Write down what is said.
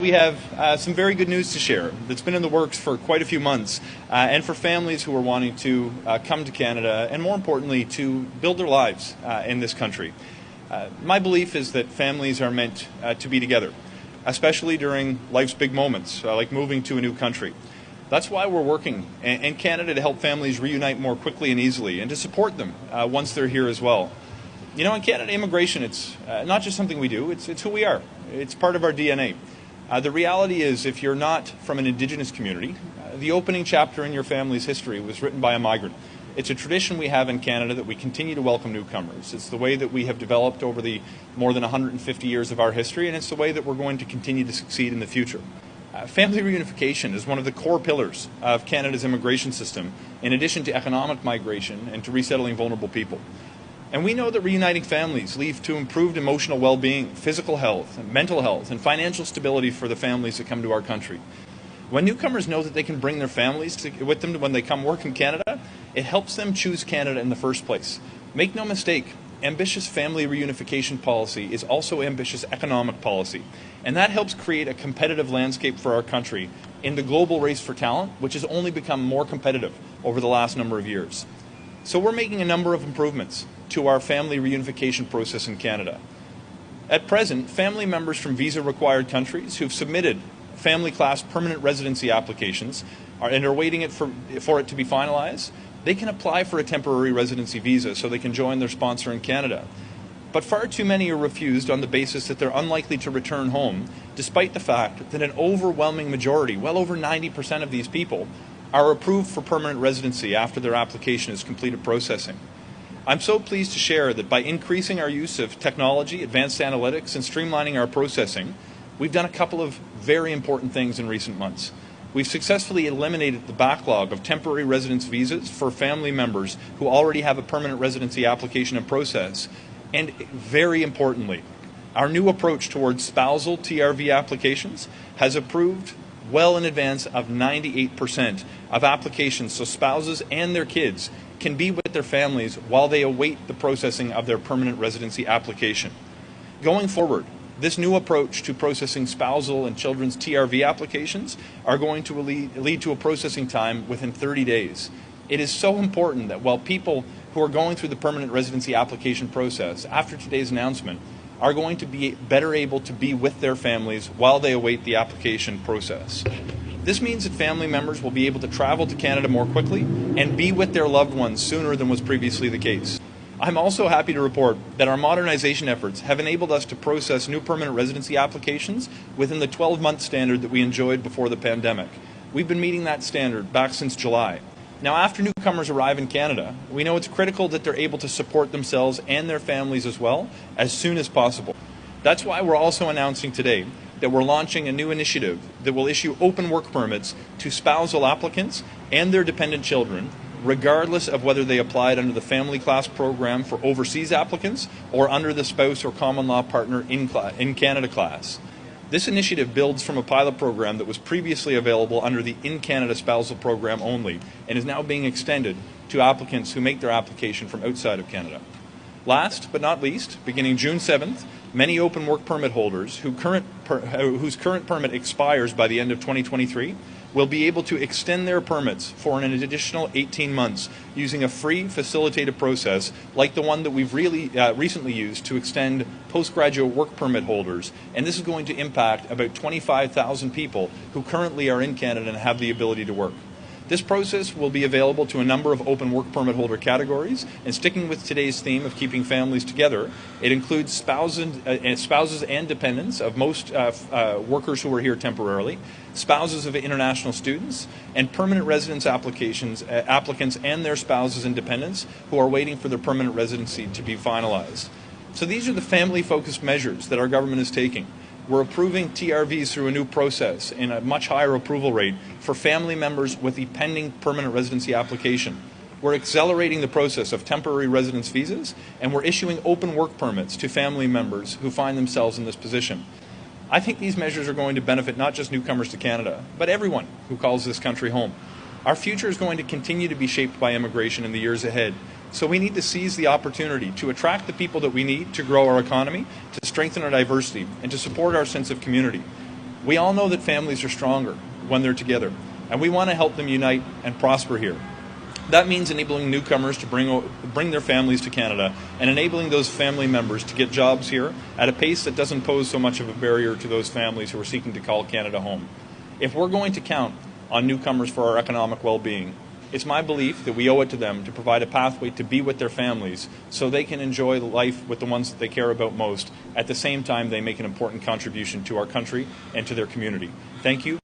We have some very good news to share that's been in the works for quite a few months, and for families who are wanting to come to Canada and, more importantly, to build their lives in this country. My belief is that families are meant to be together, especially during life's big moments, like moving to a new country. That's why we're working in Canada to help families reunite more quickly and easily, and to support them once they're here as well. You know, in Canada, immigration, it's not just something we do, it's who we are. It's part of our DNA. The reality is, if you're not from an Indigenous community, the opening chapter in your family's history was written by a migrant. It's a tradition we have in Canada that we continue to welcome newcomers. It's the way that we have developed over the more than 150 years of our history, and it's the way that we're going to continue to succeed in the future. Family reunification is one of the core pillars of Canada's immigration system, in addition to economic migration and to resettling vulnerable people. And we know that reuniting families leads to improved emotional well-being, physical health, mental health, and financial stability for the families that come to our country. When newcomers know that they can bring their families with them when they come work in Canada, it helps them choose Canada in the first place. Make no mistake, ambitious family reunification policy is also ambitious economic policy, and that helps create a competitive landscape for our country in the global race for talent, which has only become more competitive over the last number of years. So we're making a number of improvements to our family reunification process in Canada. At present, family members from visa-required countries who've submitted family class permanent residency applications and are waiting for it to be finalized, they can apply for a temporary residency visa so they can join their sponsor in Canada. But far too many are refused on the basis that they're unlikely to return home, despite the fact that an overwhelming majority, well over 90% of these people, are approved for permanent residency after their application is completed processing. I'm so pleased to share that by increasing our use of technology, advanced analytics, and streamlining our processing, we've done a couple of very important things in recent months. We've successfully eliminated the backlog of temporary residence visas for family members who already have a permanent residency application in process. And very importantly, our new approach towards spousal TRV applications has approved well in advance of 98% of applications, so spouses and their kids can be with their families while they await the processing of their permanent residency application. Going forward, this new approach to processing spousal and children's TRV applications are going to lead to a processing time within 30 days. It is so important that while people who are going through the permanent residency application process after today's announcement are going to be better able to be with their families while they await the application process. This means that family members will be able to travel to Canada more quickly and be with their loved ones sooner than was previously the case. I'm also happy to report that our modernization efforts have enabled us to process new permanent residency applications within the 12-month standard that we enjoyed before the pandemic. We've been meeting that standard back since July. Now, after newcomers arrive in Canada, we know it's critical that they're able to support themselves and their families as well as soon as possible. That's why we're also announcing today that we're launching a new initiative that will issue open work permits to spousal applicants and their dependent children, regardless of whether they applied under the family class program for overseas applicants or under the spouse or common law partner in Canada class. This initiative builds from a pilot program that was previously available under the In Canada spousal program only and is now being extended to applicants who make their application from outside of Canada. Last but not least, beginning June 7th, many open work permit holders whose current permit expires by the end of 2023 will be able to extend their permits for an additional 18 months using a free facilitated process like the one that we've recently used to extend postgraduate work permit holders. And this is going to impact about 25,000 people who currently are in Canada and have the ability to work. This process will be available to a number of open work permit holder categories, and sticking with today's theme of keeping families together, it includes spouses and dependents of most workers who are here temporarily, spouses of international students, and permanent residence applicants and their spouses and dependents who are waiting for their permanent residency to be finalized. So these are the family-focused measures that our government is taking. We're approving TRVs through a new process and a much higher approval rate for family members with the pending permanent residency application. We're accelerating the process of temporary residence visas, and we're issuing open work permits to family members who find themselves in this position. I think these measures are going to benefit not just newcomers to Canada, but everyone who calls this country home. Our future is going to continue to be shaped by immigration in the years ahead. So we need to seize the opportunity to attract the people that we need to grow our economy, to strengthen our diversity, and to support our sense of community. We all know that families are stronger when they're together, and we want to help them unite and prosper here. That means enabling newcomers to bring their families to Canada and enabling those family members to get jobs here at a pace that doesn't pose so much of a barrier to those families who are seeking to call Canada home. If we're going to count on newcomers for our economic well-being, it's my belief that we owe it to them to provide a pathway to be with their families so they can enjoy life with the ones that they care about most. At the same time, they make an important contribution to our country and to their community. Thank you.